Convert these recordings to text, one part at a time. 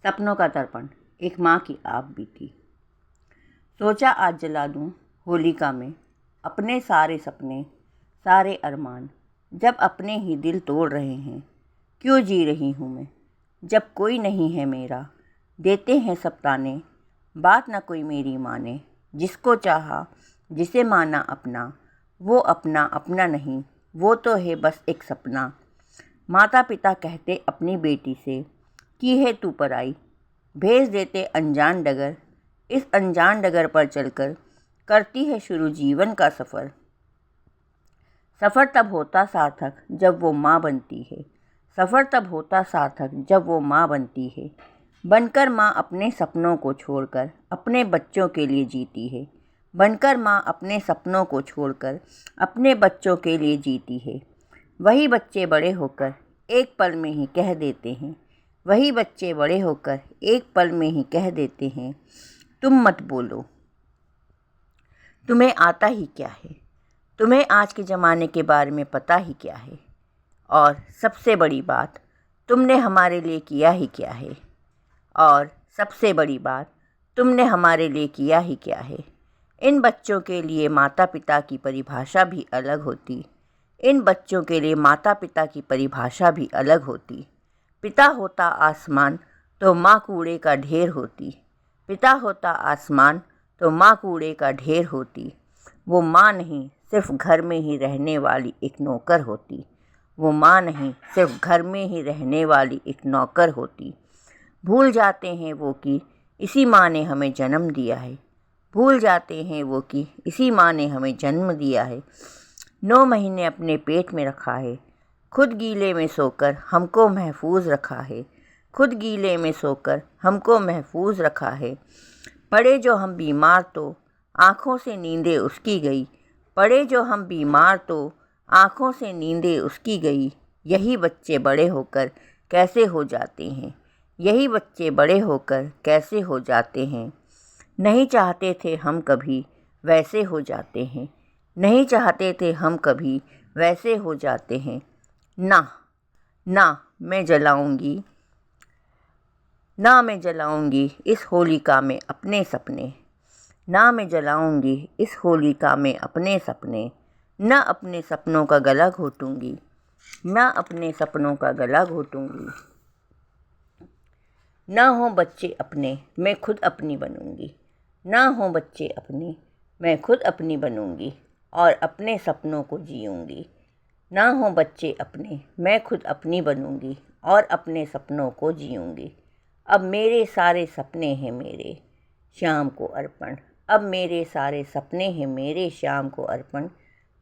सपनों का तर्पण। एक माँ की आप बीती। सोचा आज जला दूँ होलिका में अपने सारे सपने, सारे अरमान। जब अपने ही दिल तोड़ रहे हैं, क्यों जी रही हूँ मैं। जब कोई नहीं है मेरा, देते हैं सब ताने, बात ना कोई मेरी माने। जिसको चाहा, जिसे माना अपना, वो अपना अपना नहीं, वो तो है बस एक सपना। माता पिता कहते अपनी बेटी से, की है तू पराई, भेज देते अनजान डगर। इस अनजान डगर पर चलकर करती है शुरू जीवन का सफ़र। सफ़र तब होता सार्थक जब वो माँ बनती है। सफ़र तब होता सार्थक जब वो माँ बनती है। बनकर माँ अपने सपनों को छोड़कर अपने बच्चों के लिए जीती है। बनकर माँ अपने सपनों को छोड़कर अपने बच्चों के लिए जीती है। वही बच्चे बड़े होकर एक पल में ही कह देते हैं, वही बच्चे बड़े होकर एक पल में ही कह देते हैं, तुम मत बोलो, तुम्हें आता ही क्या है, तुम्हें आज के ज़माने के बारे में पता ही क्या है, और सबसे बड़ी बात, तुमने हमारे लिए किया ही क्या है, और सबसे बड़ी बात, तुमने हमारे लिए किया ही क्या है। इन बच्चों के लिए माता पिता की परिभाषा भी अलग होती। इन बच्चों के लिए माता पिता की परिभाषा भी अलग होती। पिता होता आसमान तो माँ कूड़े का ढेर होती। पिता होता आसमान तो माँ कूड़े का ढेर होती। वो माँ नहीं, सिर्फ घर में ही रहने वाली एक नौकर होती। वो माँ नहीं, सिर्फ घर में ही रहने वाली एक नौकर होती। भूल जाते हैं वो कि इसी माँ ने हमें जन्म दिया है। भूल जाते हैं वो कि इसी माँ ने हमें जन्म दिया है। 9 महीने अपने पेट में रखा है। खुद गीले में सोकर हमको महफूज रखा है। खुद गीले में सोकर हमको महफूज रखा है। पड़े जो हम बीमार तो आँखों से नींदें उसकी गई। पड़े जो हम बीमार तो आँखों से नींदें उसकी गई। यही बच्चे बड़े होकर कैसे हो जाते हैं। यही बच्चे बड़े होकर कैसे हो जाते हैं। नहीं चाहते थे हम कभी वैसे हो जाते हैं। नहीं चाहते थे हम कभी वैसे हो जाते हैं। ना ना मैं जलाऊंगी, ना मैं जलाऊंगी इस होलिका में अपने सपने। ना मैं जलाऊंगी इस होलिका में अपने सपने। ना अपने सपनों का गला घोटूंगी, ना अपने सपनों का गला घोटूंगी। ना हो बच्चे अपने, मैं खुद अपनी बनूंगी। ना हो बच्चे अपने, मैं खुद अपनी बनूंगी और अपने सपनों को जीऊंगी। ना हो बच्चे अपने, मैं खुद अपनी बनूंगी और अपने सपनों को जीऊंगी। अब मेरे सारे सपने हैं मेरे श्याम को अर्पण। अब मेरे सारे सपने हैं मेरे श्याम को अर्पण।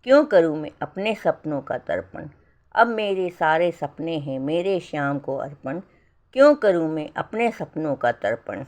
क्यों करूं मैं अपने सपनों का तर्पण। अब मेरे सारे सपने हैं मेरे श्याम को अर्पण। क्यों करूं मैं अपने सपनों का तर्पण।